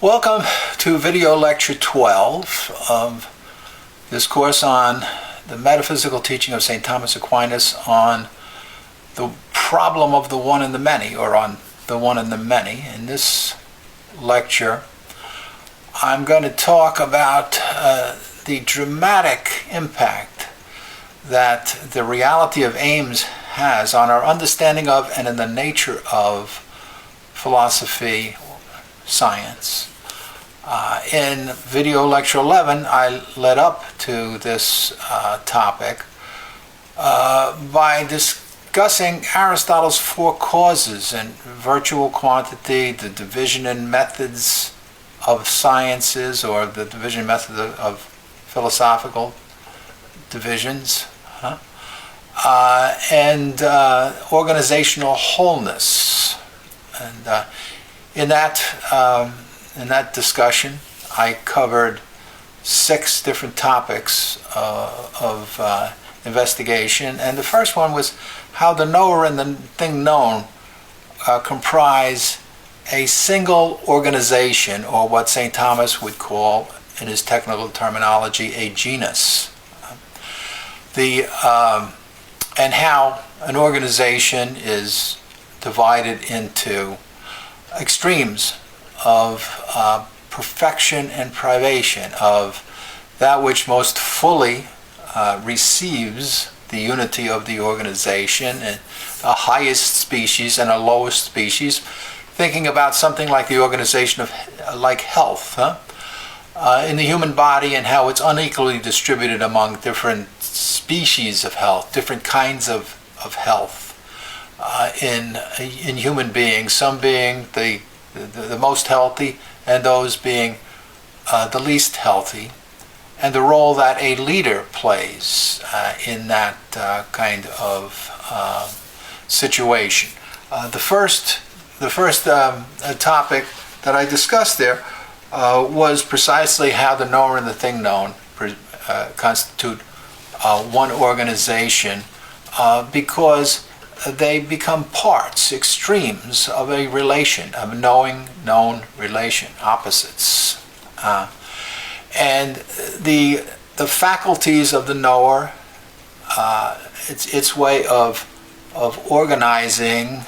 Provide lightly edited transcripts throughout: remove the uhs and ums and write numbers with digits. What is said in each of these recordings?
Welcome to video lecture 12 of this course on the metaphysical teaching of St. Thomas Aquinas on the problem of the one and the many, or on the one and the many. In this lecture, I'm going to talk about the dramatic impact that the reality of aims has on our understanding of and in the nature of philosophy, science. In video lecture 11, I led up to this topic by discussing Aristotle's four causes in virtual quantity, the division in methods of sciences, or the division method of philosophical divisions, and organizational wholeness. And in that discussion, I covered 6 different topics of investigation, and the first one was how the knower and the thing known comprise a single organization, or what St. Thomas would call, in his technical terminology, a genus. And how an organization is divided into extremes of perfection and privation, of that which most fully receives the unity of the organization, and a highest species and a lowest species, thinking about something like the organization of like health in the human body, and how it's unequally distributed among different species of health, different kinds of health in human beings, some being the most healthy and those being the least healthy, and the role that a leader plays in that kind of situation. The first topic that I discussed there was precisely how the knower and the thing known constitute one organization, because they become parts, extremes of a relation, of a knowing-known relation, opposites. And the faculties of the knower, its way of organizing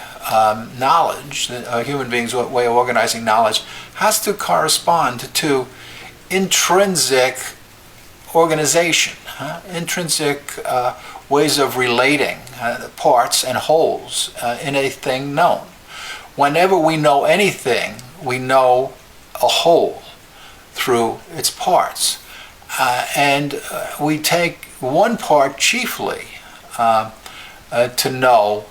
knowledge, a human being's way of organizing knowledge, has to correspond to intrinsic organization, intrinsic ways of relating parts and wholes in a thing known. Whenever we know anything, we know a whole through its parts. And we take one part chiefly to know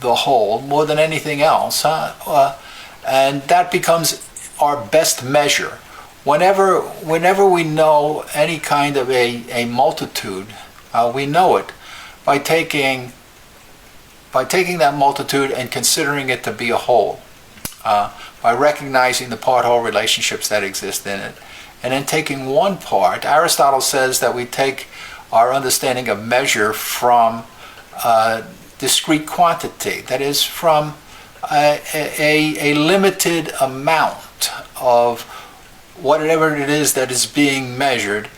the whole more than anything else, and that becomes our best measure. Whenever we know any kind of a multitude, we know it by taking that multitude and considering it to be a whole, by recognizing the part-whole relationships that exist in it. And then taking one part, Aristotle says that we take our understanding of measure from discrete quantity, that is, from a limited amount of whatever it is that is being measured.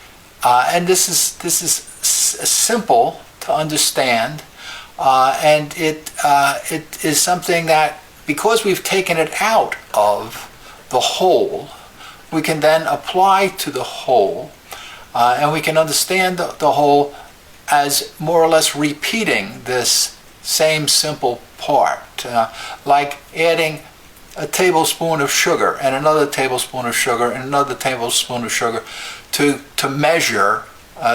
And this is simple to understand, and it is something that, because we've taken it out of the whole, we can then apply to the whole, and we can understand the whole as more or less repeating this same simple part, like adding a tablespoon of sugar and another tablespoon of sugar and another tablespoon of sugar to measure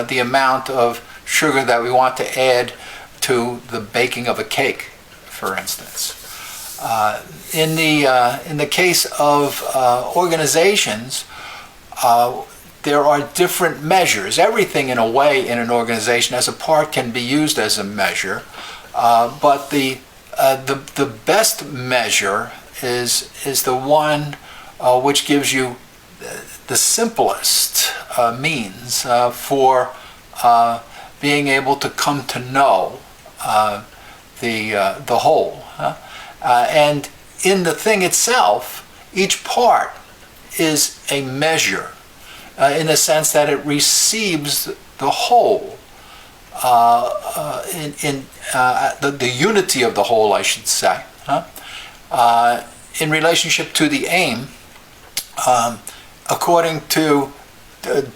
the amount of sugar that we want to add to the baking of a cake, for instance. In the case of organizations, there are different measures. Everything, in a way, in an organization as a part can be used as a measure, but the best measure is the one which gives you the simplest means for being able to come to know the whole. And in the thing itself, each part is a measure, in the sense that it receives the whole, the unity of the whole, I should say, in relationship to the aim, according to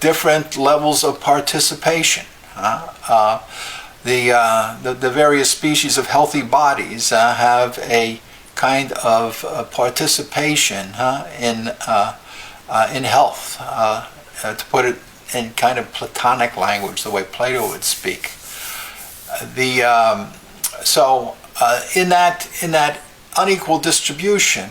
different levels of participation. The various species of healthy bodies have a kind of participation in health, to put it in kind of Platonic language, the way Plato would speak. In that unequal distribution,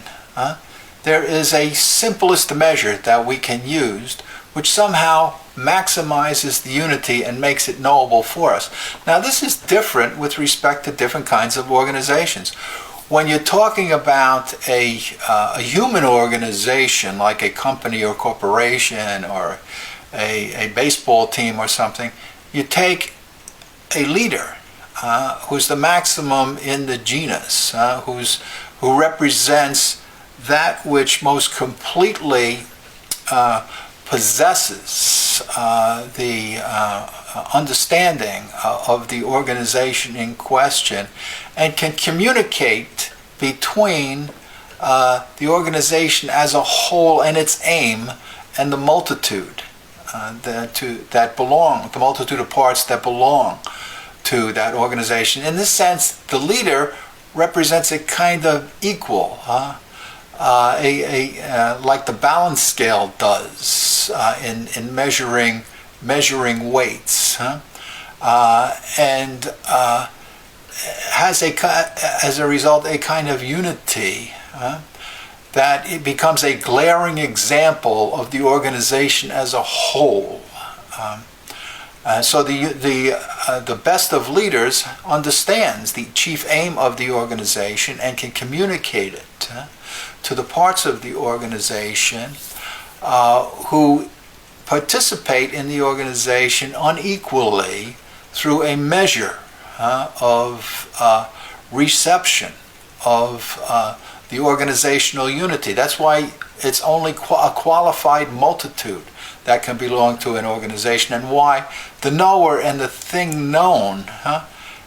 there is a simplest measure that we can use, which somehow maximizes the unity and makes it knowable for us. Now, this is different with respect to different kinds of organizations. When you're talking about a human organization, like a company or corporation or a baseball team or something, you take a leader who's the maximum in the genus, who represents that which most completely possesses the understanding of the organization in question, and can communicate between the organization as a whole and its aim and the multitude the multitude of parts that belong to that organization. In this sense, the leader represents a kind of equal, like the balance scale does in measuring weights, and has as a result a kind of unity that it becomes a glaring example of the organization as a whole. So the best of leaders understands the chief aim of the organization and can communicate it to the parts of the organization who participate in the organization unequally through a measure of reception of the organizational unity. That's why it's only a qualified multitude that can belong to an organization, and why the knower and the thing known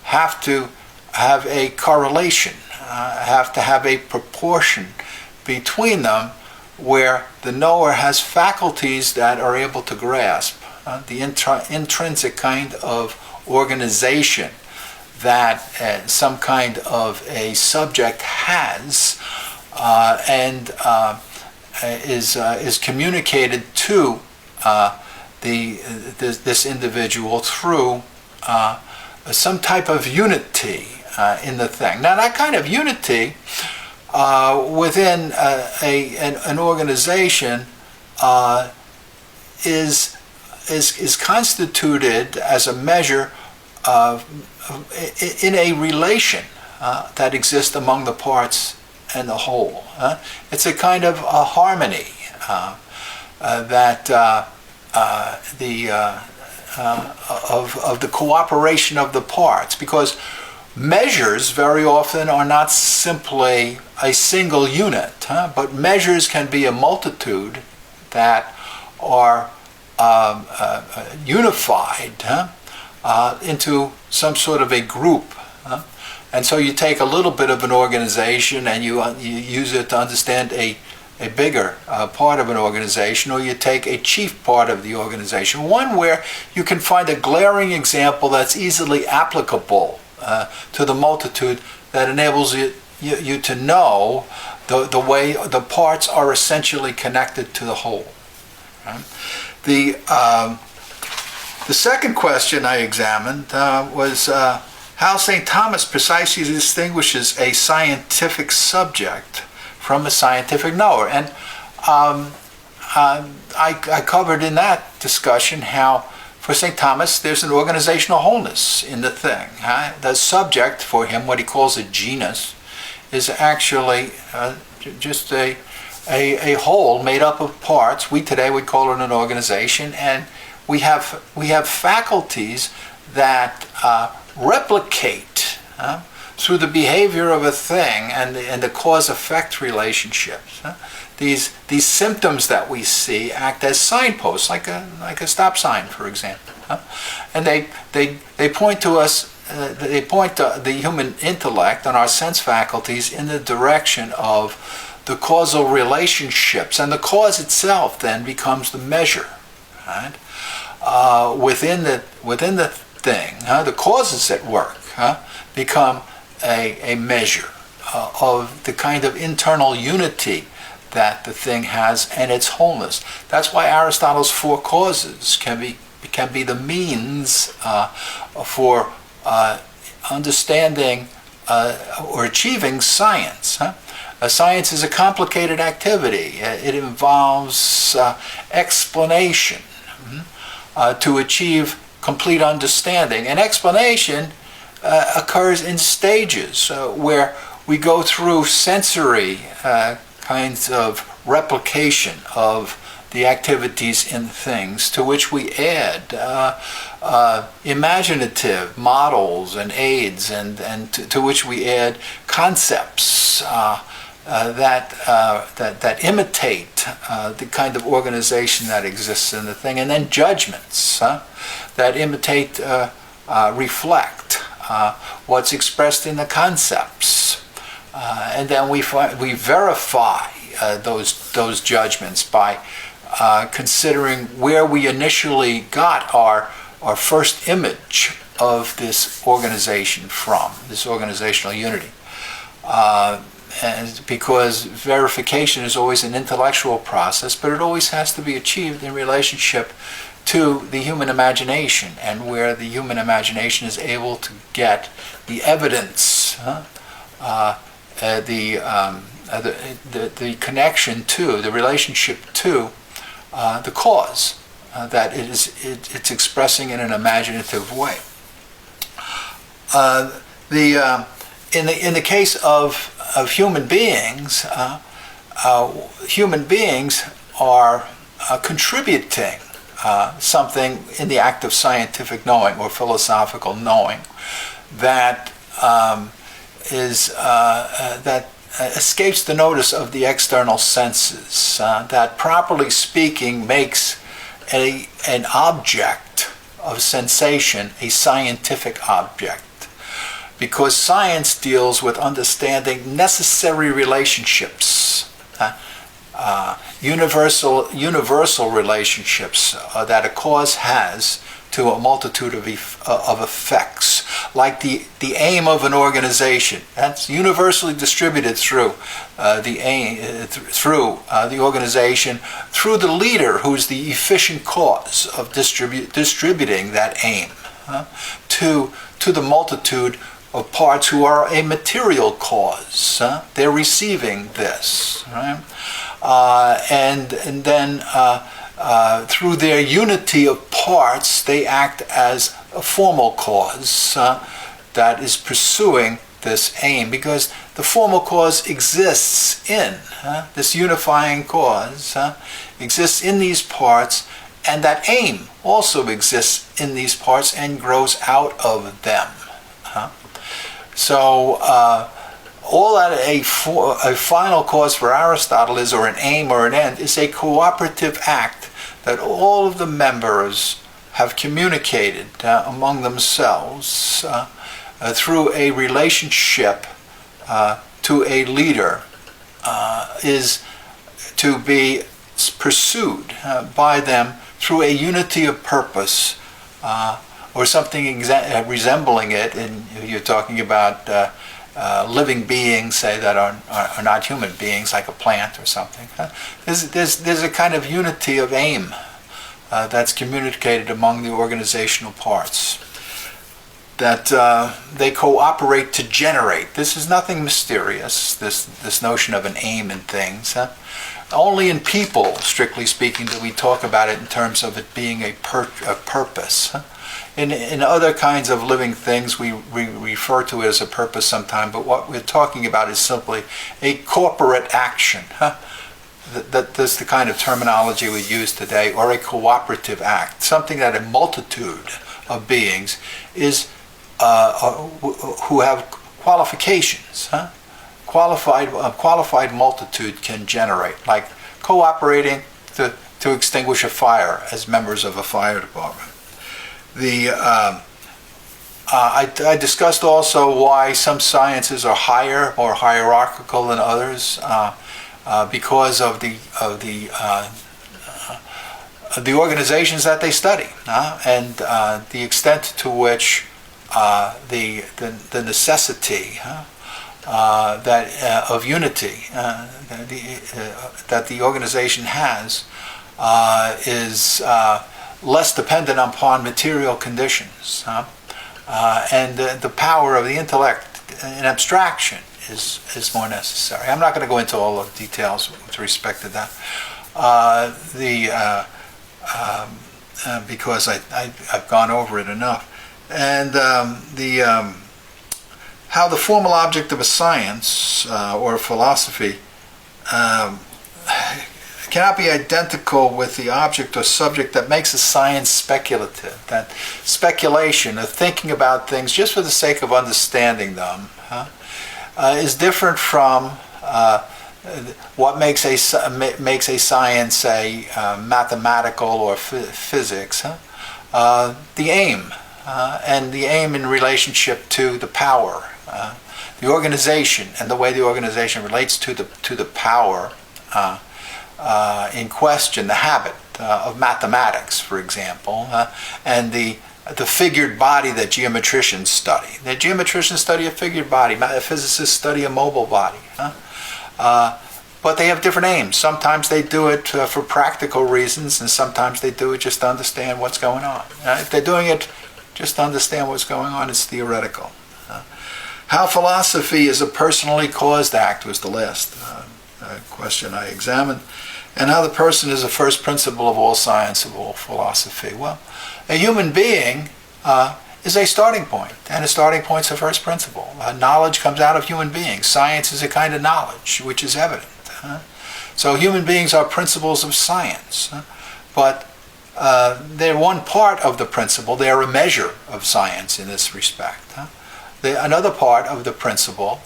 have to have a correlation, have to have a proportion between them, where the knower has faculties that are able to grasp the intrinsic kind of organization that some kind of a subject has, and is communicated to this individual through some type of unity in the thing. Now, that kind of unity within an organization is constituted as a measure in a relation that exists among the parts and the whole. It's a kind of a harmony that of the cooperation of the parts, because measures very often are not simply a single unit, but measures can be a multitude that are unified into some sort of a group. And so you take a little bit of an organization and you use it to understand a bigger part of an organization, or you take a chief part of the organization, one where you can find a glaring example that's easily applicable to the multitude, that enables you to know the way the parts are essentially connected to the whole. Right? The second question I examined was how St. Thomas precisely distinguishes a scientific subject from a scientific knower. And I covered in that discussion how for St. Thomas there's an organizational wholeness in the thing. The subject for him, what he calls a genus, is actually just a whole made up of parts. We today would call it an organization, and we have faculties that replicate through the behavior of a thing and the cause-effect relationships. These symptoms that we see act as signposts, like a stop sign, for example. And they point to us. They point to the human intellect and our sense faculties in the direction of the causal relationships, and the cause itself then becomes the measure. Right? Within the thing, the causes at work become a measure of the kind of internal unity that the thing has and its wholeness. That's why Aristotle's four causes can be the means for understanding or achieving science. Science is a complicated activity. It involves explanation to achieve complete understanding. And explanation occurs in stages where we go through sensory kinds of replication of the activities in things, to which we add imaginative models and aids, and to which we add concepts that imitate the kind of organization that exists in the thing, and then judgments that imitate, reflect what's expressed in the concepts, and then we verify those judgments by considering where we initially got our first image of this organization from, this organizational unity. And because verification is always an intellectual process, but it always has to be achieved in relationship to the human imagination, and where the human imagination is able to get the evidence, the connection to, the relationship to the cause that it's expressing in an imaginative way. In the case of human beings are contributing something in the act of scientific knowing or philosophical knowing that escapes the notice of the external senses, that properly speaking makes an object of sensation a scientific object. Because science deals with understanding necessary relationships, universal relationships that a cause has to a multitude of effects, like the aim of an organization. That's universally distributed through the organization, through the leader, who's the efficient cause of distributing that aim to the multitude of parts who are a material cause. They're receiving this, right? And then through their unity of parts, they act as a formal cause that is pursuing this aim, because the formal cause exists in, this unifying cause exists in these parts, and that aim also exists in these parts and grows out of them. So all that a final cause for Aristotle is, or an aim or an end, is a cooperative act that all of the members have communicated among themselves through a relationship to a leader, is to be pursued by them through a unity of purpose, or something resembling it. And you're talking about living beings, say, that are not human beings, like a plant or something. There's a kind of unity of aim that's communicated among the organizational parts, that they cooperate to generate. This is nothing mysterious, this notion of an aim in things. Only in people, strictly speaking, do we talk about it in terms of it being a purpose. In other kinds of living things, we refer to it as a purpose sometimes, but what we're talking about is simply a corporate action. That's the kind of terminology we use today, or a cooperative act, something that a multitude of beings is who have qualifications. Qualified multitude can generate, like cooperating to extinguish a fire as members of a fire department. I discussed also why some sciences are higher, more hierarchical than others, because of the organizations that they study, and the extent to which the necessity of unity that the organization has is less dependent upon material conditions, and the power of the intellect in abstraction is more necessary. I'm not going to go into all the details with respect to that, because I've gone over it enough. And how the formal object of a science or a philosophy cannot be identical with the object or subject that makes a science speculative. That speculation of thinking about things just for the sake of understanding them is different from what makes a science mathematical or physics. The aim, and the aim in relationship to the power, the organization, and the way the organization relates to the power in question, the habit of mathematics, for example, and the figured body that geometricians study. The geometricians study a figured body, physicists study a mobile body. But they have different aims. Sometimes they do it for practical reasons, and sometimes they do it just to understand what's going on. If they're doing it just to understand what's going on, it's theoretical. How philosophy is a personally caused act was the last question I examined. And how the person is the first principle of all science, of all philosophy. Well, a human being is a starting point, and a starting point is the first principle. Knowledge comes out of human beings. Science is a kind of knowledge which is evident. So human beings are principles of science, but they're one part of the principle. They are a measure of science in this respect. Another part of the principle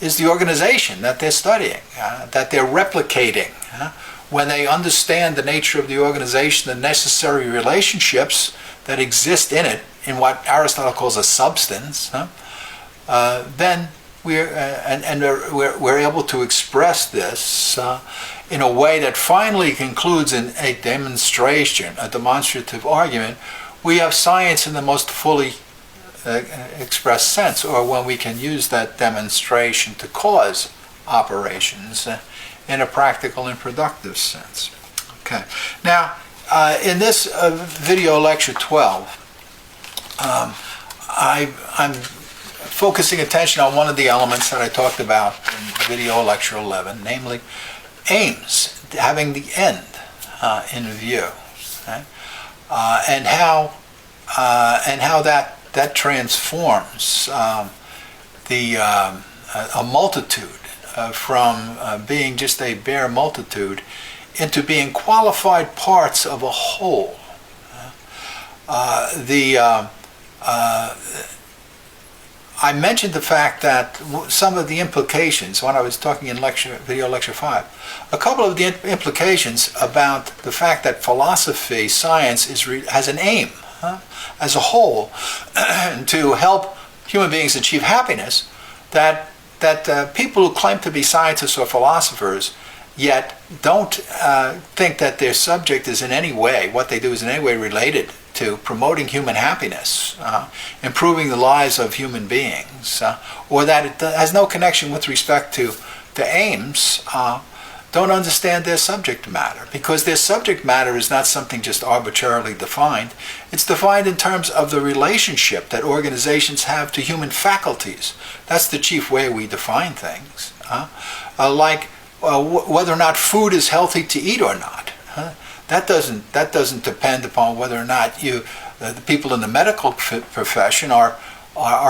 is the organization that they're studying, that they're replicating. When they understand the nature of the organization, the necessary relationships that exist in it, in what Aristotle calls a substance, then we're able to express this in a way that finally concludes in a demonstration, a demonstrative argument. We have science in the most fully expressed sense, or when we can use that demonstration to cause operations in a practical and productive sense. Okay. Now, in this video lecture 12, I'm focusing attention on one of the elements that I talked about in video lecture 11, namely aims, having the end in view, okay? And how that transforms a multitude from being just a bare multitude into being qualified parts of a whole. I mentioned the fact that some of the implications, when I was talking in video lecture 5, a couple of the implications about the fact that philosophy, science, has an aim as a whole to help human beings achieve happiness, that people who claim to be scientists or philosophers yet don't think that their subject is in any way, what they do is in any way related to promoting human happiness, improving the lives of human beings, or that it has no connection with respect to aims, don't understand their subject matter, because their subject matter is not something just arbitrarily defined. It's defined in terms of the relationship that organizations have to human faculties. That's the chief way we define things. Like whether or not food is healthy to eat or not. That doesn't depend upon whether or not the people in the medical profession are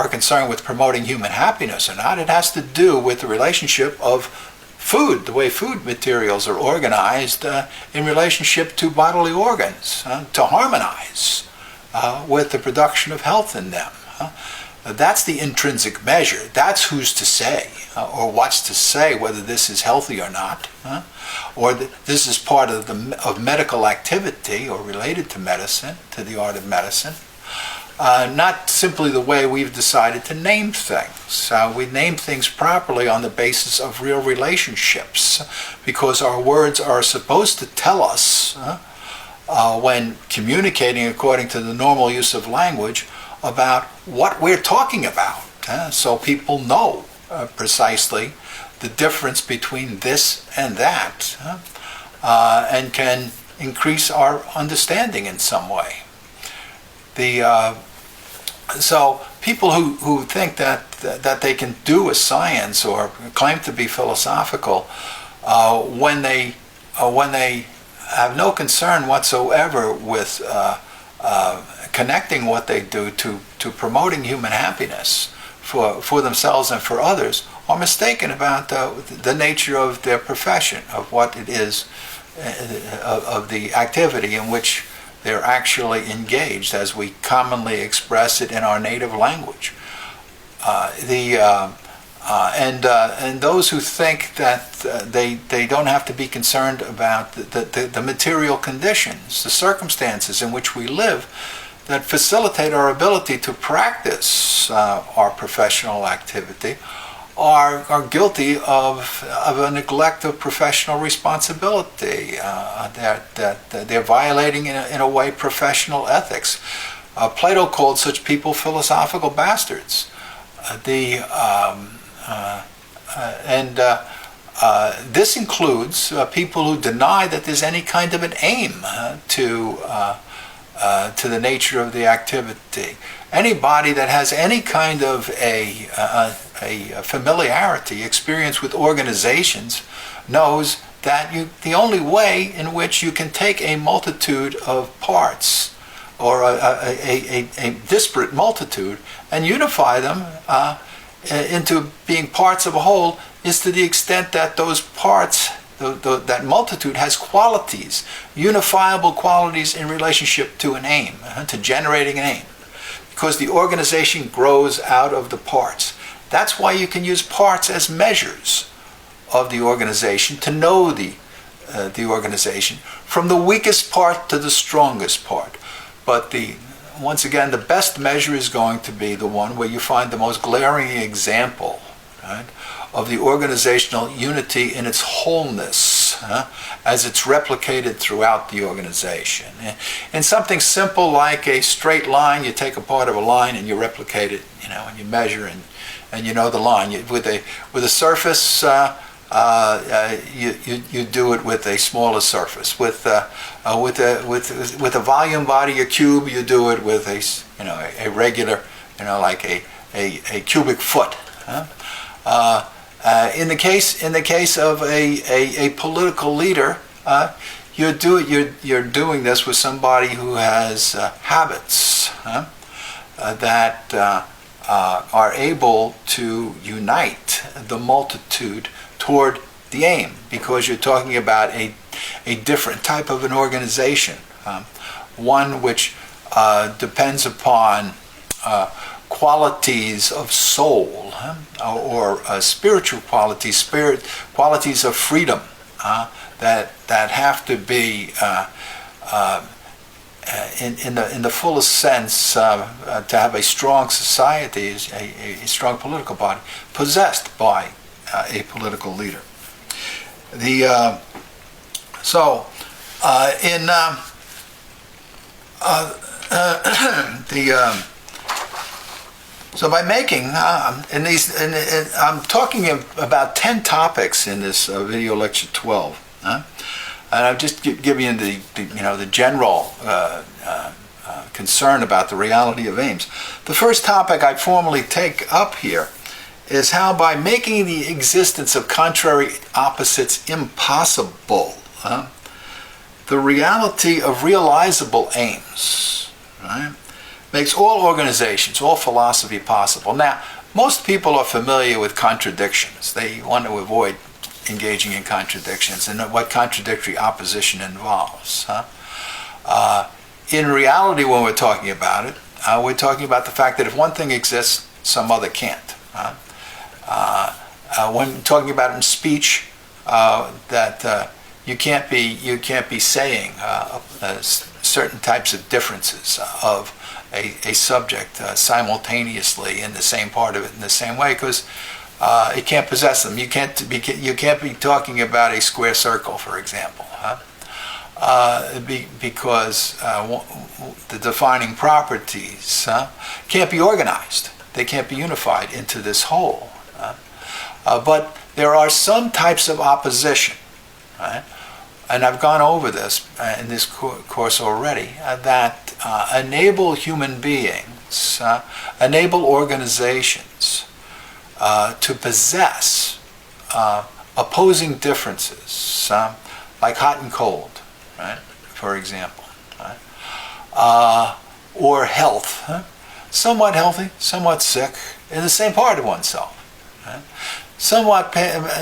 concerned with promoting human happiness or not. It has to do with the relationship of food, the way food materials are organized in relationship to bodily organs, to harmonize with the production of health in them. That's the intrinsic measure. That's who's to say, or what's to say whether this is healthy or not, or this is part of medical activity or related to medicine, to the art of medicine. Not simply the way we've decided to name things. We name things properly on the basis of real relationships, because our words are supposed to tell us, when communicating according to the normal use of language, about what we're talking about, so people know precisely the difference between this and that, and can increase our understanding in some way. So people who think that they can do a science or claim to be philosophical, when they have no concern whatsoever with connecting what they do to promoting human happiness for themselves and for others, are mistaken about the nature of their profession, of what it is, of the activity in which they're actually engaged, as we commonly express it in our native language. And those who think that they don't have to be concerned about the material conditions, the circumstances in which we live, that facilitate our ability to practice our professional activity, are guilty of a neglect of professional responsibility. They're violating, in a way, professional ethics. Plato called such people philosophical bastards. This includes people who deny that there's any kind of an aim to the nature of the activity. Anybody that has any kind of a familiarity, experience with organizations, knows that the only way in which you can take a multitude of parts, or a disparate multitude, and unify them into being parts of a whole, is to the extent that those parts, that multitude, has qualities, unifiable qualities in relationship to an aim, to generating an aim. Because the organization grows out of the parts. That's why you can use parts as measures of the organization to know the organization, from the weakest part to the strongest part. But once again, the best measure is going to be the one where you find the most glaring example, right, of the organizational unity in its wholeness, as it's replicated throughout the organization. In something simple like a straight line, you take a part of a line and you replicate it, and you measure and you know the line. With a surface, you do it with a smaller surface. With a volume body, a cube, you do it with a regular, like a cubic foot. In the case of a political leader, you're doing this with somebody who has habits that are able to unite the multitude toward the aim, because you're talking about a different type of an organization, one which depends upon qualities of soul, or spiritual qualities, qualities of freedom, that have to be, in the fullest sense, to have a strong society, a strong political body, possessed by a political leader. So by making, I'm talking about 10 topics in this video lecture 12, and I've just given you the general concern about the reality of aims. The first topic I formally take up here is how, by making the existence of contrary opposites impossible, the reality of realizable aims, right, makes all organizations, all philosophy possible. Now, most people are familiar with contradictions. They want to avoid engaging in contradictions and what contradictory opposition involves. In reality, when we're talking about it, we're talking about the fact that if one thing exists, some other can't. When talking about in speech, that you can't be saying certain types of differences of a subject simultaneously in the same part of it in the same way, because it can't possess them. You can't be talking about a square circle, for example, because the defining properties can't be organized. They can't be unified into this whole. But there are some types of opposition, right? And I've gone over this in this course already, that enable human beings, enable organizations to possess opposing differences, like hot and cold, right? For example, right? Or health, somewhat healthy, somewhat sick, in the same part of oneself. Right? Somewhat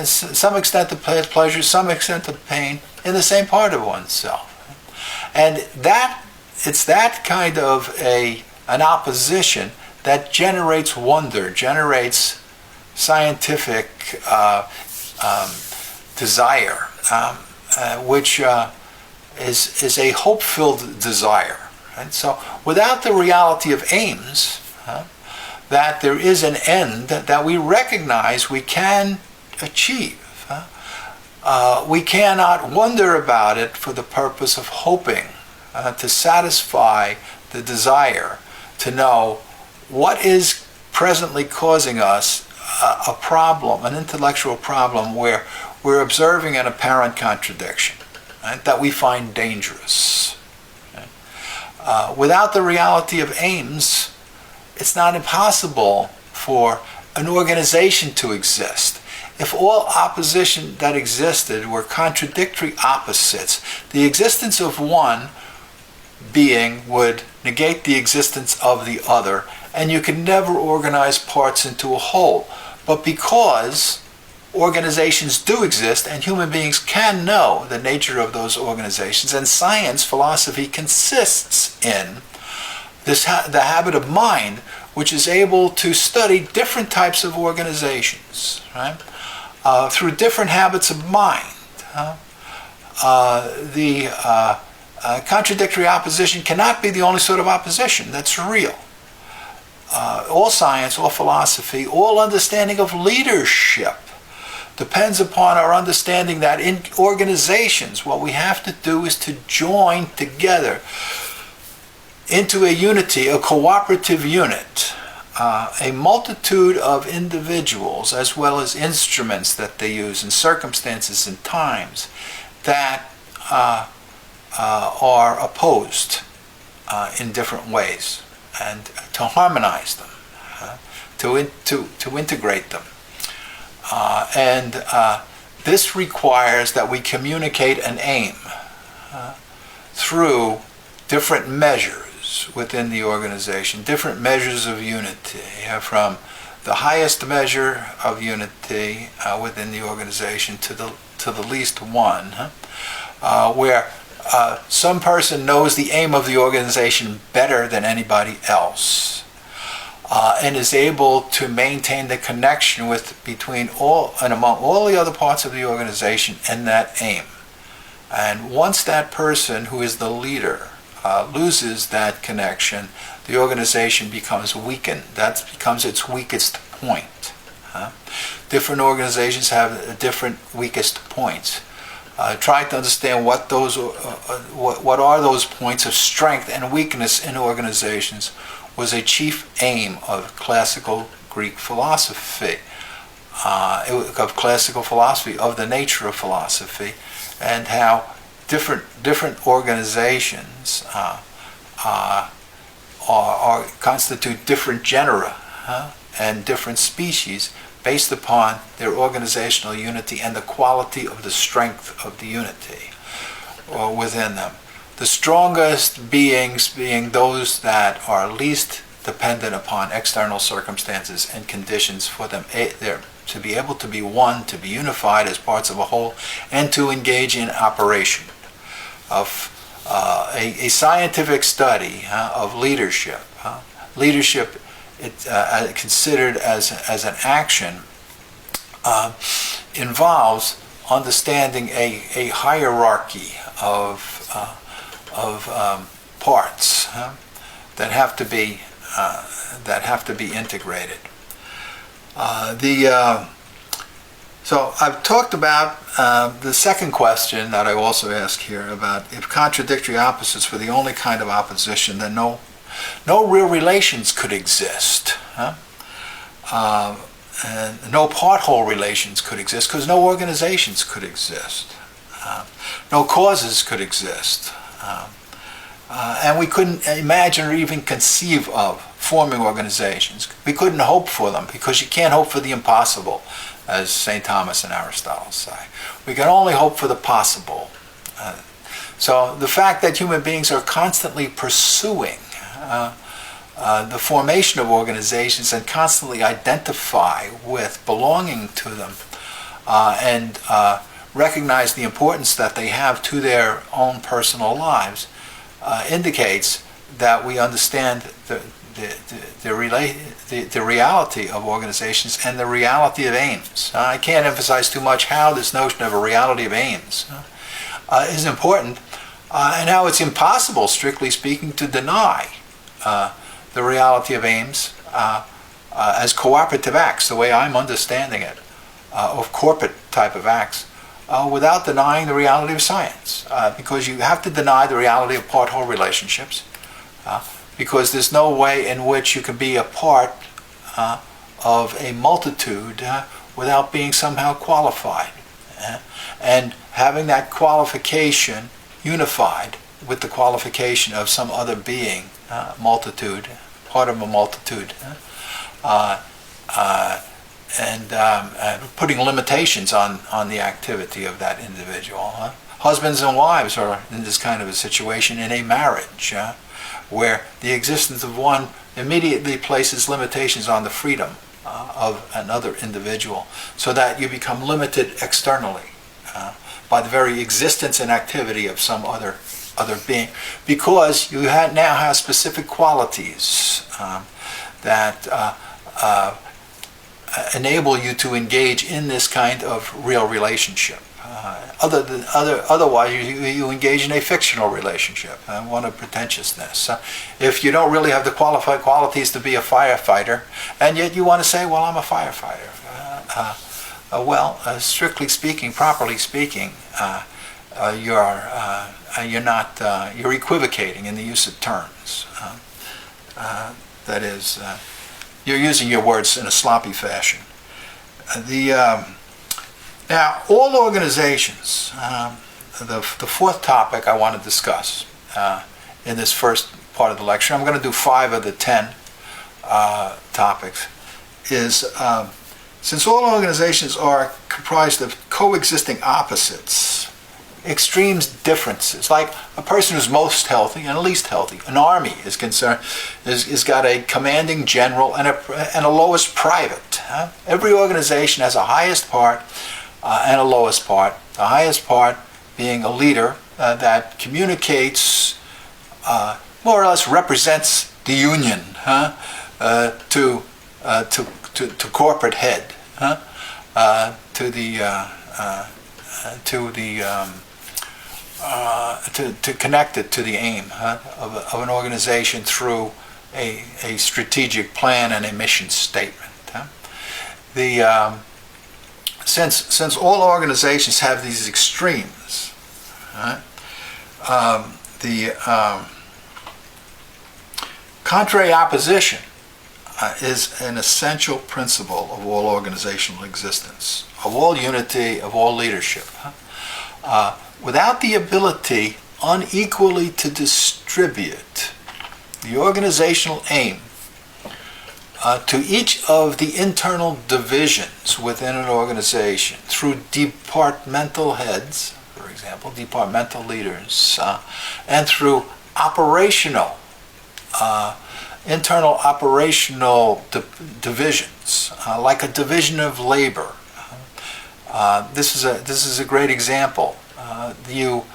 some extent of pleasure, some extent of pain, in the same part of oneself. And it's that kind of an opposition that generates wonder, generates scientific desire, which is a hope-filled desire. Right? So without the reality of aims, that there is an end that we recognize we can achieve. We cannot wonder about it for the purpose of hoping to satisfy the desire to know what is presently causing us a problem, an intellectual problem where we're observing an apparent contradiction, right, that we find dangerous. Right? Without the reality of aims, it's not impossible for an organization to exist. If all opposition that existed were contradictory opposites, the existence of one being would negate the existence of the other, and you can never organize parts into a whole. But because organizations do exist, and human beings can know the nature of those organizations, and science, philosophy, consists in the habit of mind, which is able to study different types of organizations, right? Through different habits of mind. The contradictory opposition cannot be the only sort of opposition that's real. All science, all philosophy, all understanding of leadership depends upon our understanding that in organizations, what we have to do is to join together into a unity, a cooperative unit, a multitude of individuals as well as instruments that they use and circumstances and times that are opposed in different ways, and to harmonize them, to integrate them. And this requires that we communicate an aim through different measures within the organization, different measures of unity, from the highest measure of unity within the organization to the least one, where some person knows the aim of the organization better than anybody else, and is able to maintain the connection between all and among all the other parts of the organization and that aim. And once that person who is the leader loses that connection, the organization becomes weakened. That becomes its weakest point. Different organizations have different weakest points. Try to understand what are those points of strength and weakness in organizations was a chief aim of classical Greek philosophy, of the nature of philosophy, and how different organizations constitute different genera and different species based upon their organizational unity and the quality of the strength of the unity within them. The strongest beings being those that are least dependent upon external circumstances and conditions for them to be able to be one, to be unified as parts of a whole, and to engage in operation of a scientific study of leadership leadership considered as an action involves understanding a hierarchy of parts that have to be integrated. So I've talked about the second question that I also ask here about if contradictory opposites were the only kind of opposition, then no real relations could exist. And no part-whole relations could exist because no organizations could exist. No causes could exist. And we couldn't imagine or even conceive of forming organizations. We couldn't hope for them because you can't hope for the impossible, as St. Thomas and Aristotle say. We can only hope for the possible. So the fact that human beings are constantly pursuing the formation of organizations and constantly identify with belonging to them and recognize the importance that they have to their own personal lives indicates that we understand the reality of organizations and the reality of aims. I can't emphasize too much how this notion of a reality of aims is important and how it's impossible, strictly speaking, to deny the reality of aims as cooperative acts, the way I'm understanding it, of corporate type of acts, without denying the reality of science. Because you have to deny the reality of part-whole relationships, because there's no way in which you can be a part of a multitude without being somehow qualified. And having that qualification unified with the qualification of some other being, multitude, part of a multitude, and putting limitations on the activity of that individual. Husbands and wives are in this kind of a situation in a marriage, where the existence of one immediately places limitations on the freedom of another individual, so that you become limited externally by the very existence and activity of some other being, because you now have specific qualities that enable you to engage in this kind of real relationship. Otherwise, you engage in a fictional relationship, one of pretentiousness. If you don't really have the qualified qualities to be a firefighter, and yet you want to say, well, I'm a firefighter. Strictly speaking, properly speaking, you're equivocating in the use of terms. That is, you're using your words in a sloppy fashion. Now, all organizations, the fourth topic I want to discuss in this first part of the lecture, I'm going to do 5 of the 10 topics, is since all organizations are comprised of coexisting opposites, extremes differences, like a person who's most healthy and least healthy. An army is concerned, is got a commanding general and a lowest private. Every organization has a highest part and a lowest part. The highest part being a leader that communicates, more or less represents the union to corporate head, to connect it to the aim of an organization through a strategic plan and a mission statement. Since all organizations have these extremes, the contrary opposition is an essential principle of all organizational existence, of all unity, of all leadership. Without the ability unequally to distribute the organizational aim to each of the internal divisions within an organization through departmental heads, for example, departmental leaders, and through internal operational divisions, like a division of labor. This is a great example. You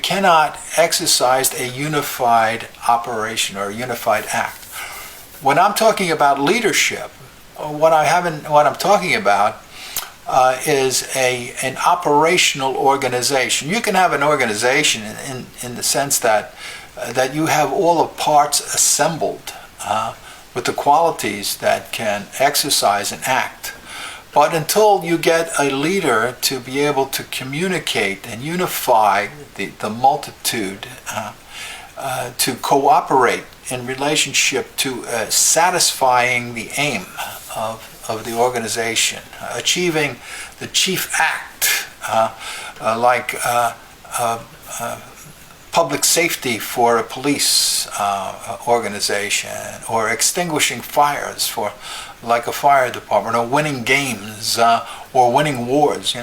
cannot exercise a unified operation or a unified act when I'm talking about leadership, what I'm talking about is an operational organization. You can have an organization in the sense that you have all the parts assembled with the qualities that can exercise and act. But until you get a leader to be able to communicate and unify the multitude, to cooperate in relationship to satisfying the aim of the organization, achieving the chief act, like public safety for a police organization, or extinguishing fires for like a fire department, or winning games, or winning wars,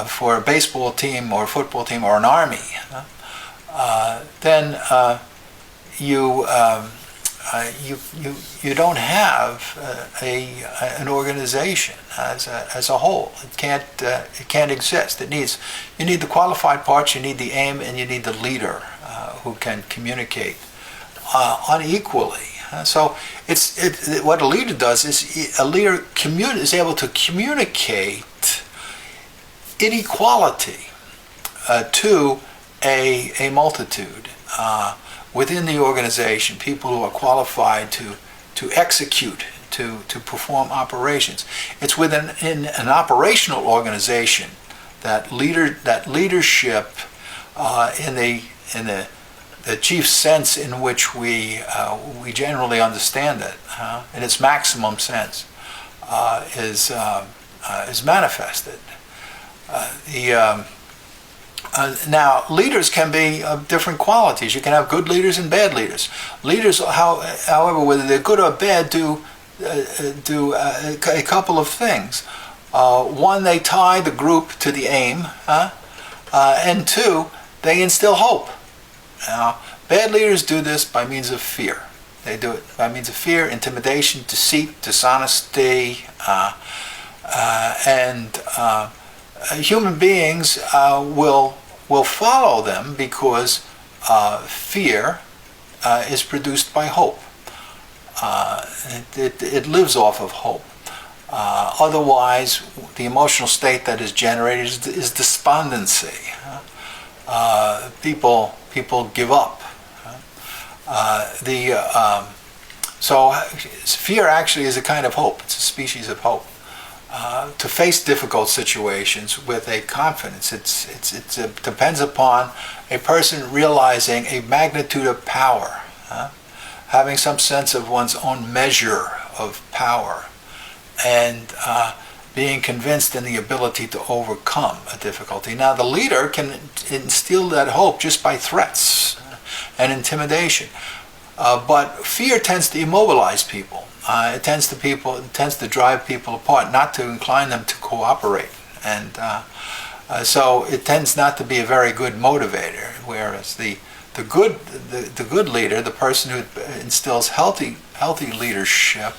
for a baseball team or a football team or an army. Then you don't have an organization as a whole. It can't exist. You need the qualified parts, you need the aim, and you need the leader who can communicate unequally. So what a leader does is a leader is able to communicate inequality to a multitude within the organization, people who are qualified to execute, to perform operations. It's within an operational organization that leadership in the chief sense in which we generally understand it, in its maximum sense, is manifested. Now, leaders can be of different qualities. You can have good leaders and bad leaders. Leaders, however, whether they're good or bad, do a couple of things. One, they tie the group to the aim, and two, they instill hope. Now, bad leaders do this by means of fear. They do it by means of fear, intimidation, deceit, dishonesty, and human beings will follow them because fear is produced by hope. It lives off of hope. Otherwise, the emotional state that is generated is despondency. People give up. So fear actually is a kind of hope. It's a species of hope. To face difficult situations with a confidence. It depends upon a person realizing a magnitude of power, having some sense of one's own measure of power, and being convinced in the ability to overcome a difficulty. Now, the leader can instill that hope just by threats and intimidation, but fear tends to immobilize people. It tends to drive people apart, not to incline them to cooperate, and so it tends not to be a very good motivator. Whereas the good leader, the person who instills healthy leadership,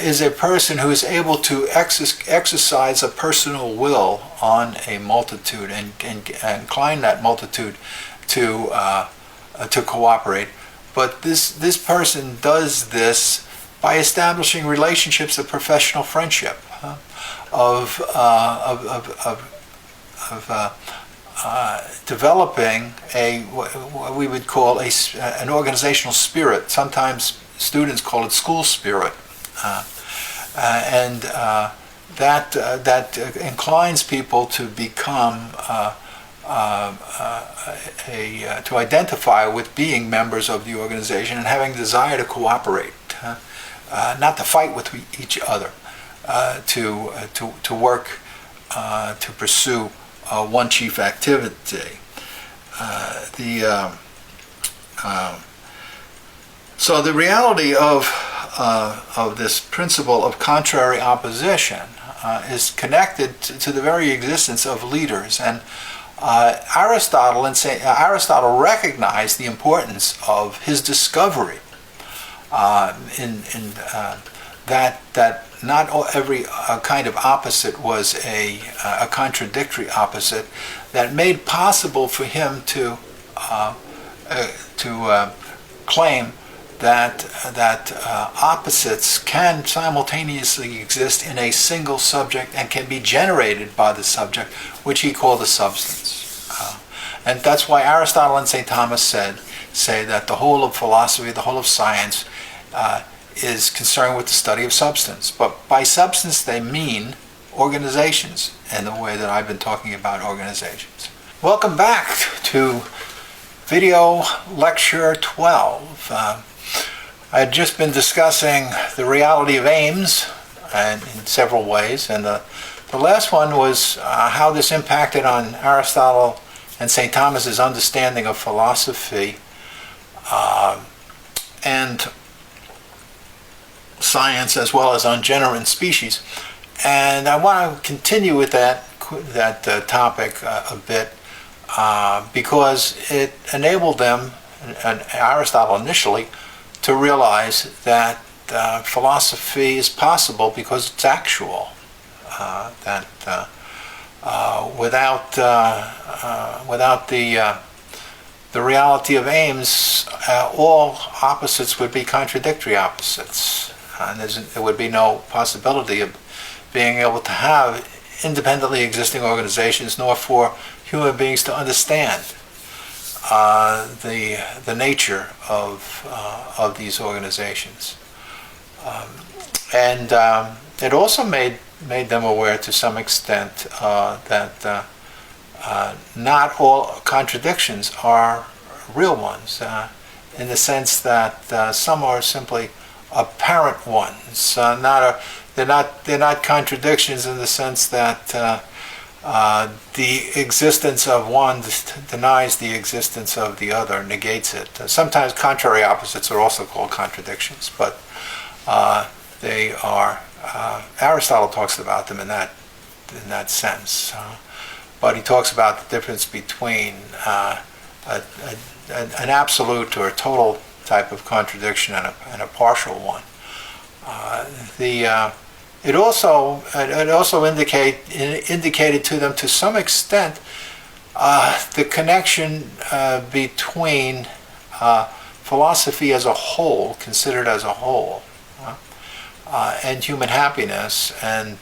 is a person who is able to exercise a personal will on a multitude and incline that multitude to cooperate. But this person does this by establishing relationships of professional friendship, of developing what we would call an organizational spirit. Sometimes students call it school spirit, and that inclines people to become to identify with being members of the organization and having desire to cooperate, not to fight with each other, to work to pursue one chief activity. So the reality of this principle of contrary opposition is connected to the very existence of leaders, and Aristotle recognized the importance of his discovery that not every kind of opposite was a contradictory opposite, that made possible for him to claim that opposites can simultaneously exist in a single subject and can be generated by the subject, which he called a substance. And that's why Aristotle and St. Thomas say that the whole of philosophy, the whole of science, is concerned with the study of substance. But by substance they mean organizations, in the way that I've been talking about organizations. Welcome back to video lecture 12. I had just been discussing the reality of aims in several ways, and the last one was how this impacted on Aristotle and St. Thomas's understanding of philosophy and science, as well as on genera and species. And I want to continue with that topic a bit because it enabled them, and Aristotle initially, to realize that philosophy is possible because it's actual. Without the reality of aims, all opposites would be contradictory opposites, and there would be no possibility of being able to have independently existing organizations, nor for human beings to understand the nature of these organizations. And it also made them aware to some extent that not all contradictions are real ones, in the sense that some are simply apparent ones. They're not contradictions in the sense that the existence of one denies the existence of the other, negates it. Sometimes contrary opposites are also called contradictions, but they are. Aristotle talks about them in that sense, but he talks about the difference between an absolute or a total type of contradiction and a partial one. It also indicated to them to some extent the connection between philosophy as a whole, considered as a whole, and human happiness, and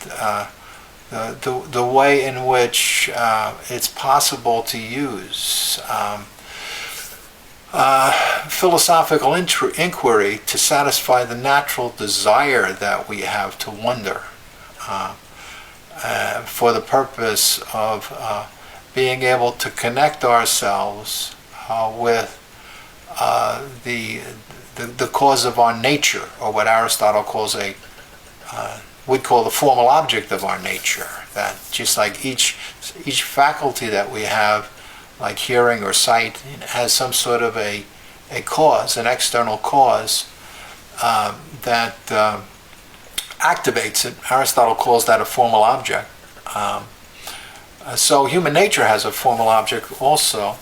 the way in which it's possible to use philosophical inquiry to satisfy the natural desire that we have to wonder, for the purpose of being able to connect ourselves with the cause of our nature, or what Aristotle calls would call the formal object of our nature. That just like each faculty that we have, like hearing or sight, has some sort of a cause, an external cause that activates it. Aristotle calls that a formal object. So human nature has a formal object also,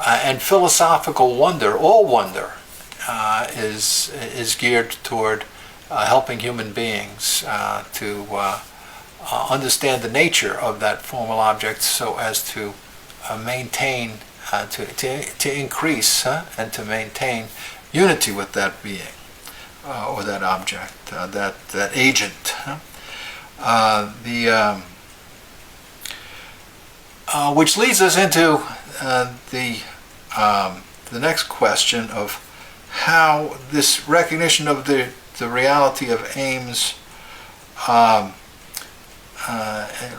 and philosophical wonder, all wonder, is geared toward helping human beings to understand the nature of that formal object, so as to maintain, to increase and to maintain unity with that being, or that object, that agent. Which leads us into the next question of how this recognition of the reality of aims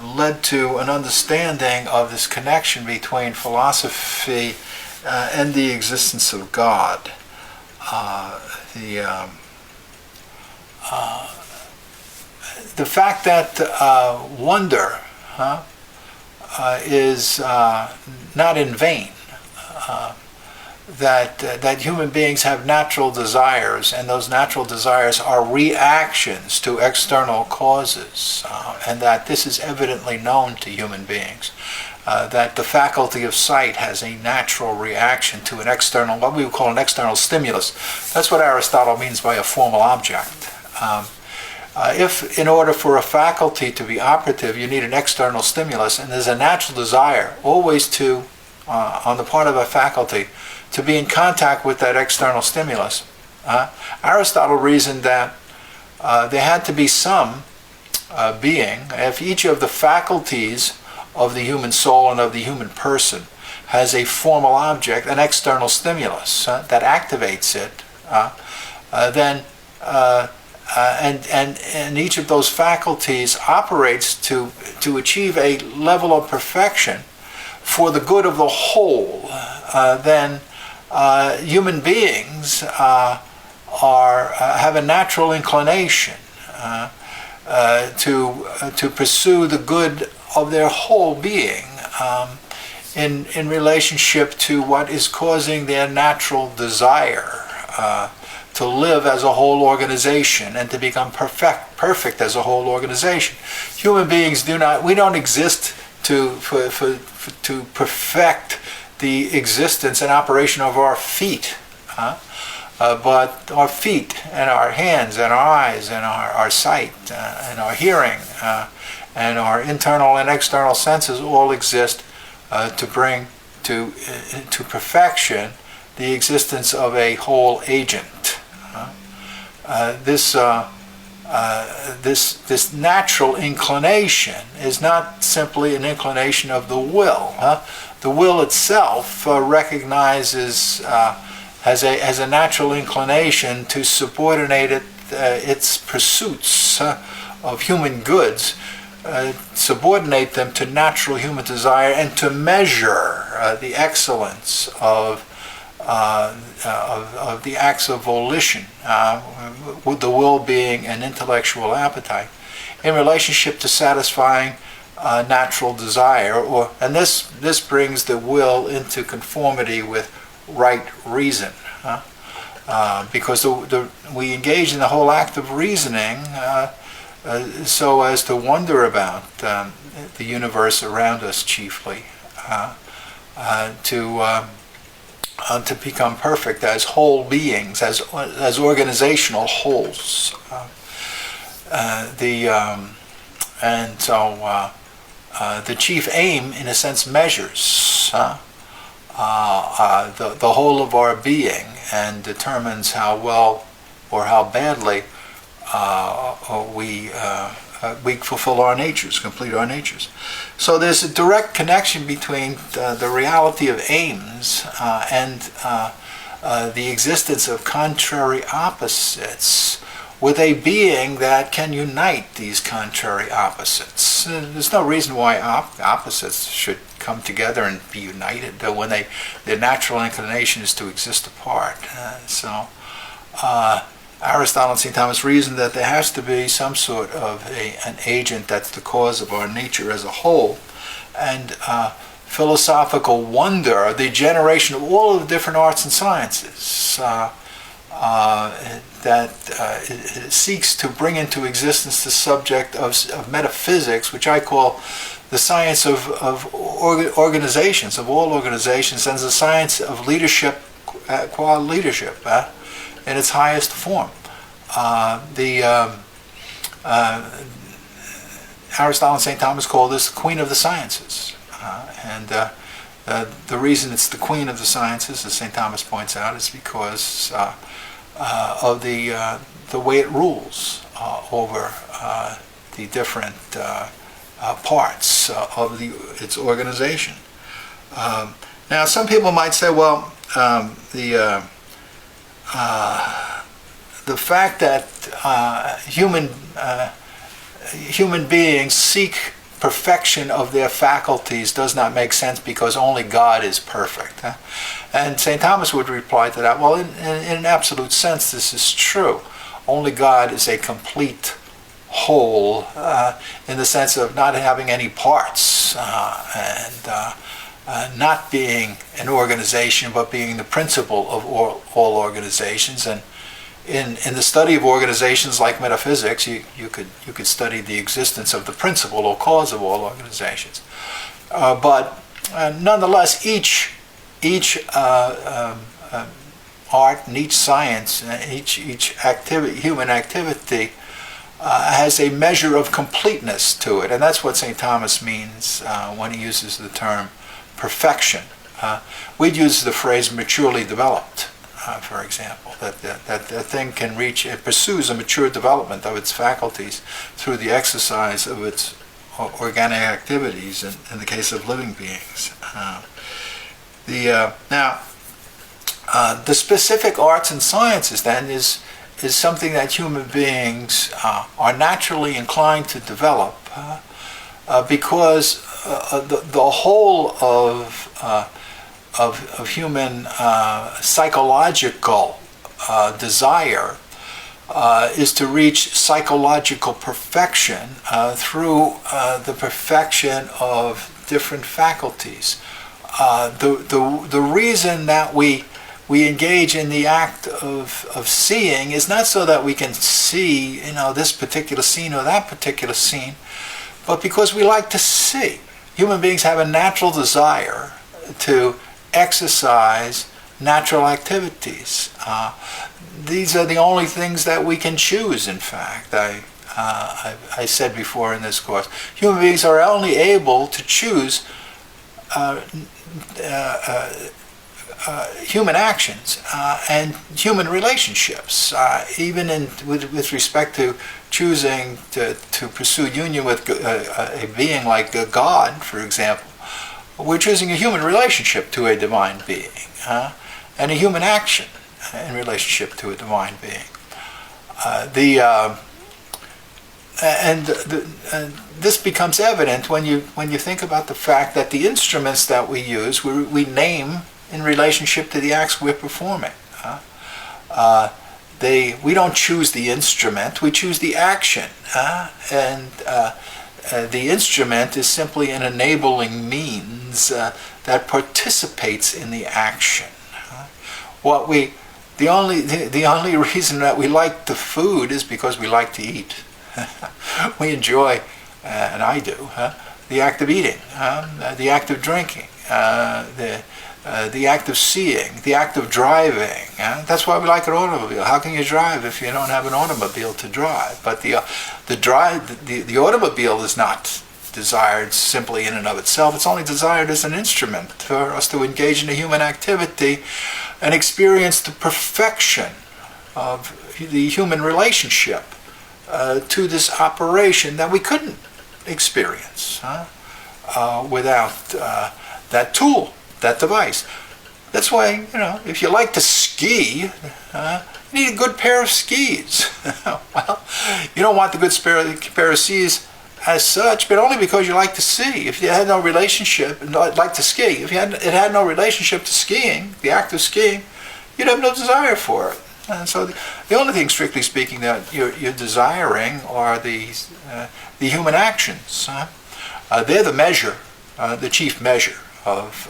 led to an understanding of this connection between philosophy and the existence of God. The fact that wonder is not in vain, that human beings have natural desires, and those natural desires are reactions to external causes, and that this is evidently known to human beings, that the faculty of sight has a natural reaction to an external, what we would call an external stimulus. That's what Aristotle means by a formal object. If in order for a faculty to be operative you need an external stimulus, and there's a natural desire always to, on the part of a faculty, to be in contact with that external stimulus, Aristotle reasoned that there had to be some being, if each of the faculties of the human soul and of the human person has a formal object, an external stimulus that activates it, then and each of those faculties operates to achieve a level of perfection for the good of the whole, then human beings have a natural inclination to pursue the good of their whole being in relationship to what is causing their natural desire to live as a whole organization and to become perfect as a whole organization. Human beings we don't exist to perfect the existence and operation of our feet, but our feet and our hands and our eyes and our sight and our hearing and our internal and external senses all exist to bring to perfection the existence of a whole agent. This natural inclination is not simply an inclination of the will. The will itself recognizes, has a natural inclination to subordinate its pursuits of human goods, subordinate them to natural human desire, and to measure the excellence of the acts of volition, with the will being an intellectual appetite, in relationship to satisfying natural desire, and this brings the will into conformity with right reason, because we engage in the whole act of reasoning so as to wonder about the universe around us, chiefly, to become perfect as whole beings, as organizational wholes. The chief aim, in a sense, measures the whole of our being and determines how well or how badly we fulfill our natures, complete our natures. So there's a direct connection between the reality of aims and the existence of contrary opposites, with a being that can unite these contrary opposites. There's no reason why opposites should come together and be united when their natural inclination is to exist apart. Aristotle and St. Thomas reasoned that there has to be some sort of an agent that's the cause of our nature as a whole, and philosophical wonder, the generation of all of the different arts and sciences that seeks to bring into existence the subject of metaphysics, which I call the science of organizations, of all organizations, and the science of leadership, qual leadership, in its highest form. Aristotle and St. Thomas call this the queen of the sciences. And the reason it's the queen of the sciences, as St. Thomas points out, is because of the way it rules over the different parts of its organization. Now, some people might say, well, the fact that human beings seek perfection of their faculties does not make sense because only God is perfect. And St. Thomas would reply to that, well, in an absolute sense, this is true. Only God is a complete whole in the sense of not having any parts and not being an organization, but being the principle of all organizations. And in the study of organizations like metaphysics, you could study the existence of the principle or cause of all organizations. But nonetheless, each art and each science, each activity, human activity, has a measure of completeness to it, and that's what St. Thomas means when he uses the term perfection. We'd use the phrase maturely developed. for example, that the thing can reach, it pursues a mature development of its faculties through the exercise of its organic activities in the case of living beings. The specific arts and sciences then is something that human beings are naturally inclined to develop because the whole of human psychological desire is to reach psychological perfection through the perfection of different faculties. The reason that we engage in the act of seeing is not so that we can see, this particular scene or that particular scene, but because we like to see. Human beings have a natural desire to exercise natural activities. These are the only things that we can choose, in fact. I said before in this course, human beings are only able to choose human actions and human relationships, even with respect to choosing to pursue union with a being like God, for example. We're choosing a human relationship to a divine being and a human action in relationship to a divine being. This becomes evident when you think about the fact that the instruments that we use, we name in relationship to the acts we're performing. We don't choose the instrument, we choose the action. The instrument is simply an enabling means that participates in the action. The only reason that we like the food is because we like to eat. We enjoy, and I do, the act of eating, the act of drinking, the act of seeing, the act of driving. That's why we like an automobile. How can you drive if you don't have an automobile to drive? But the automobile is not desired simply in and of itself. It's only desired as an instrument for us to engage in a human activity and experience the perfection of the human relationship to this operation that we couldn't experience without that tool, that device. That's why, if you like to ski, you need a good pair of skis. Well, you don't want the good pair of skis as such, but only because you like to see. If you had no relationship, like to ski, if it had no relationship to skiing, the act of skiing, you'd have no desire for it. And so the only thing, strictly speaking, that you're desiring are the human actions. They're the measure, the chief measure of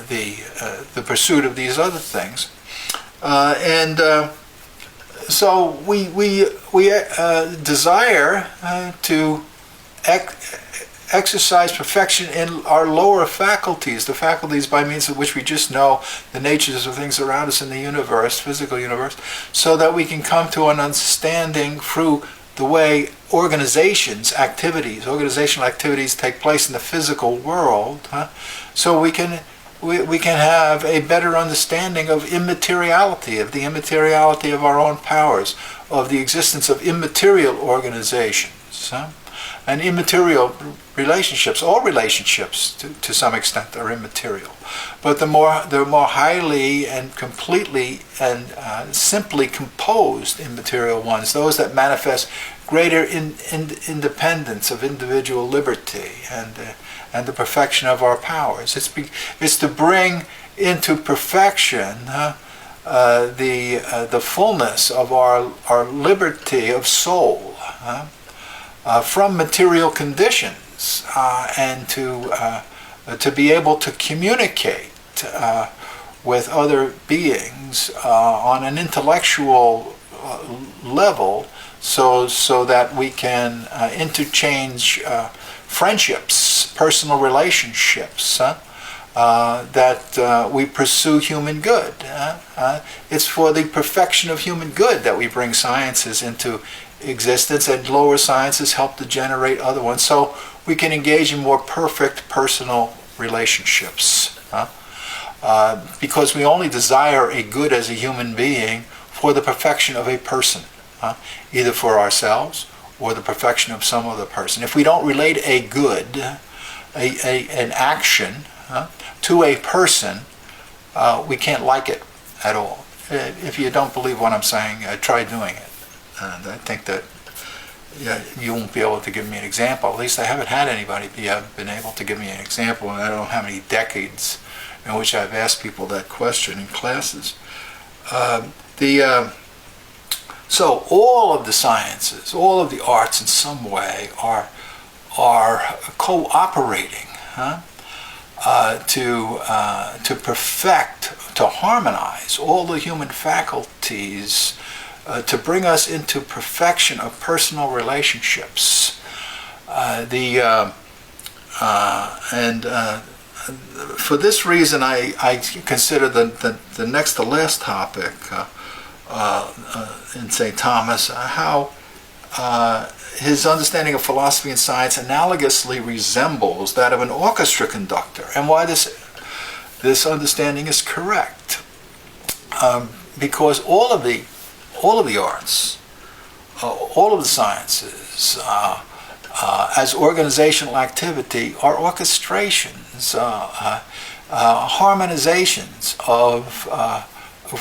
the pursuit of these other things. So we desire to exercise perfection in our lower faculties, the faculties by means of which we just know the natures of things around us in the universe, physical universe, so that we can come to an understanding through the way organizational activities take place in the physical world, so we can have a better understanding of immateriality, of the immateriality of our own powers, of the existence of immaterial organizations. And immaterial relationships, all relationships to some extent are immaterial, but the more highly and completely and simply composed immaterial ones, those that manifest greater independence of individual liberty and the perfection of our powers. It's to bring into perfection the fullness of our liberty of soul. From material conditions, and to be able to communicate with other beings on an intellectual level, so that we can interchange friendships, personal relationships, that we pursue human good. It's for the perfection of human good that we bring sciences into existence, and lower sciences help to generate other ones, so we can engage in more perfect personal relationships. because we only desire a good as a human being for the perfection of a person, either for ourselves or the perfection of some other person. If we don't relate a good, an action to a person, we can't like it at all. If you don't believe what I'm saying, try doing it. And I think that you won't be able to give me an example. At least I haven't had anybody been able to give me an example, and I don't know how many decades in which I've asked people that question in classes. So all of the sciences, all of the arts in some way are cooperating to perfect, to harmonize all the human faculties, to bring us into perfection of personal relationships. For this reason, I consider the next to last topic in St. Thomas, how his understanding of philosophy and science analogously resembles that of an orchestra conductor, and why this understanding is correct. Because all of the arts, all of the sciences, as organizational activity, are orchestrations, harmonizations of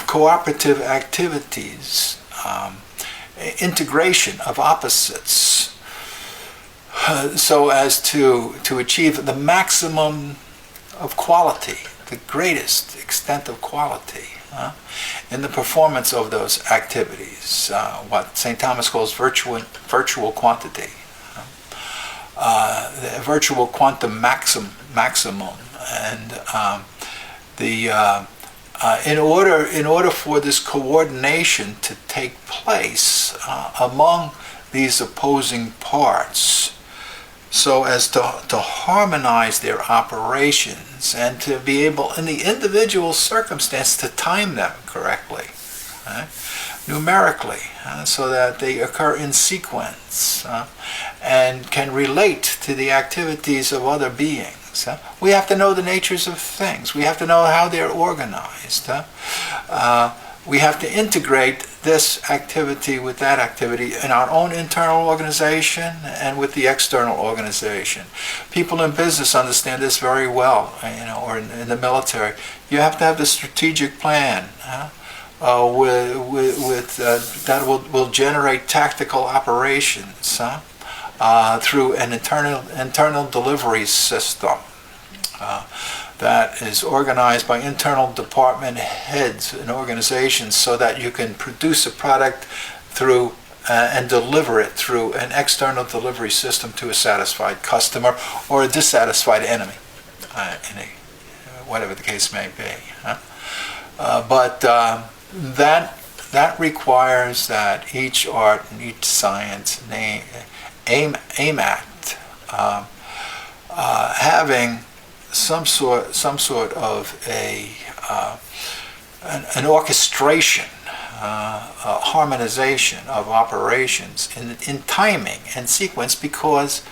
cooperative activities, integration of opposites, so as to achieve the maximum of quality, the greatest extent of quality in the performance of those activities, what St. Thomas calls virtual quantity, the virtual quantum maximum, and in order for this coordination to take place among these opposing parts, so as to harmonize their operations and to be able, in the individual circumstance, to time them correctly, numerically, so that they occur in sequence and can relate to the activities of other beings. We have to know the natures of things. We have to know how they're organized. We have to integrate this activity with that activity in our own internal organization and with the external organization. People in business understand this very well, or in the military. You have to have the strategic plan that will generate tactical operations through an internal delivery system that is organized by internal department heads and organizations, so that you can produce a product through and deliver it through an external delivery system to a satisfied customer or a dissatisfied enemy, whatever the case may be. But that requires that each art and each science aim at having some sort of an orchestration, a harmonization of operations in timing and sequence, because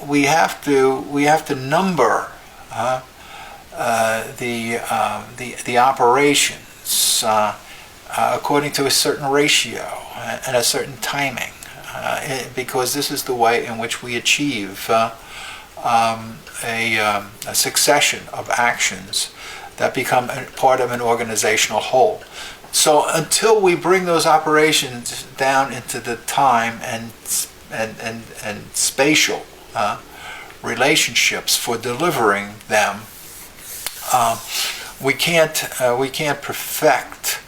we have to number the operations according to a certain ratio and a certain timing, because this is the way in which we achieve a succession of actions that become part of an organizational whole. So until we bring those operations down into the time and spatial relationships for delivering them, we can't perfect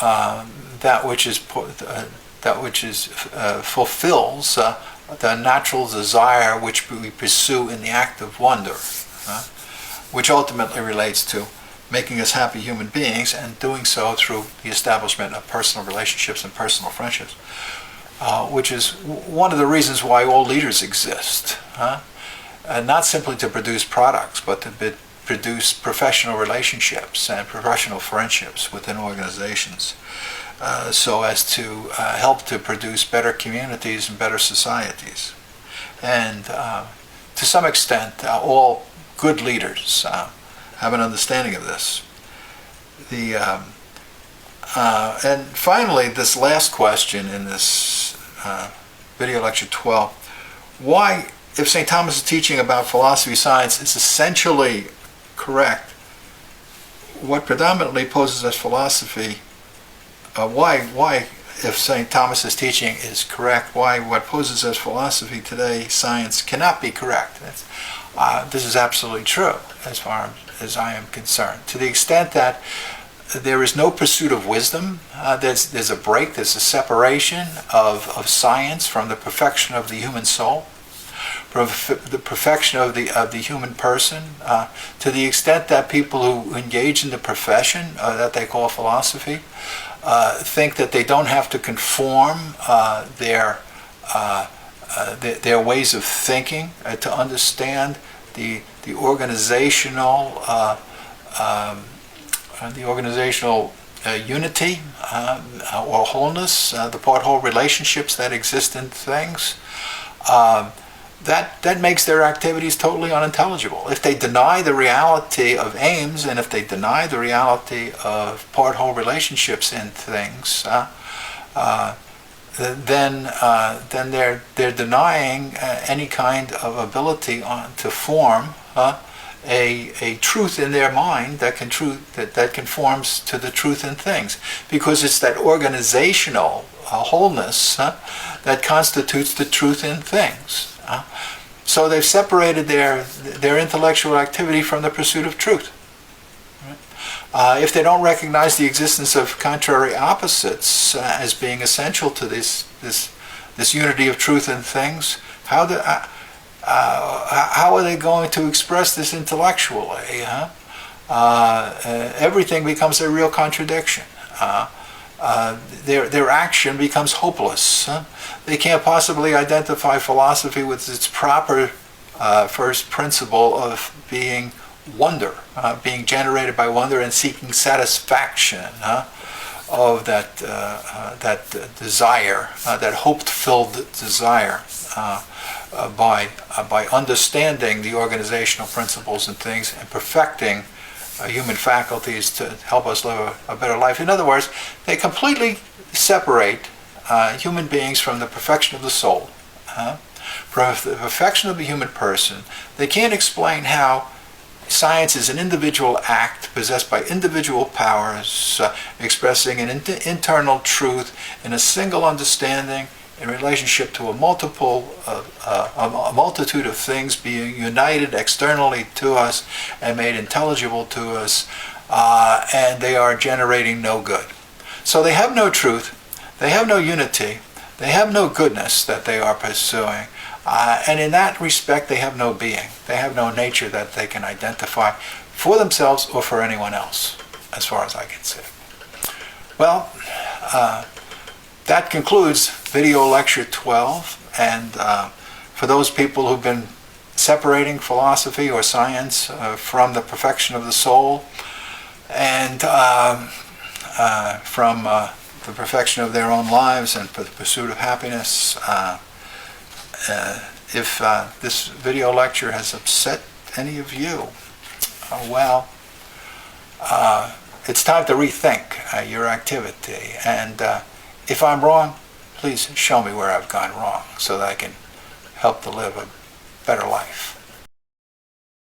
that which fulfills the natural desire which we pursue in the act of wonder, which ultimately relates to making us happy human beings, and doing so through the establishment of personal relationships and personal friendships, which is one of the reasons why all leaders exist. And not simply to produce products, but to produce professional relationships and professional friendships within organizations, so as to help to produce better communities and better societies. And to some extent, all good leaders have an understanding of this. And finally, this last question in this video lecture 12, why, if St. Thomas' teaching about philosophy science is essentially correct, what predominantly poses as philosophy, why, if St. Thomas' teaching is correct, why what poses as philosophy today, science, cannot be correct? This is absolutely true as far as I am concerned. To the extent that there is no pursuit of wisdom, there's a break, there's a separation of science from the perfection of the human soul, from the perfection of the human person, to the extent that people who engage in the profession that they call philosophy think that they don't have to conform their ways of thinking to understand the organizational unity or wholeness, the part-whole relationships that exist in things. That makes their activities totally unintelligible. If they deny the reality of aims, and if they deny the reality of part-whole relationships in things, then they're denying any kind of ability to form a truth in their mind that conforms to the truth in things, because it's that organizational wholeness that constitutes the truth in things. So they've separated their intellectual activity from the pursuit of truth. If they don't recognize the existence of contrary opposites as being essential to this unity of truth in things, how are they going to express this intellectually? Everything becomes a real contradiction. Their action becomes hopeless. They can't possibly identify philosophy with its proper first principle of being wonder, being generated by wonder and seeking satisfaction of that desire, that hope-filled desire, by understanding the organizational principles and things and perfecting human faculties to help us live a better life. In other words, they completely separate human beings from the perfection of the soul, from the perfection of the human person. They can't explain how science is an individual act possessed by individual powers, expressing an internal truth in a single understanding in relationship to a multitude of things being united externally to us and made intelligible to us, and they are generating no good. So they have no truth, they have no unity, they have no goodness that they are pursuing, and in that respect they have no being. They have no nature that they can identify for themselves or for anyone else, as far as I can see. Well, that concludes video lecture 12, and for those people who've been separating philosophy or science from the perfection of the soul and from the perfection of their own lives and for the pursuit of happiness, if this video lecture has upset any of you, well, it's time to rethink your activity, and if I'm wrong, please show me where I've gone wrong so that I can help to live a better life.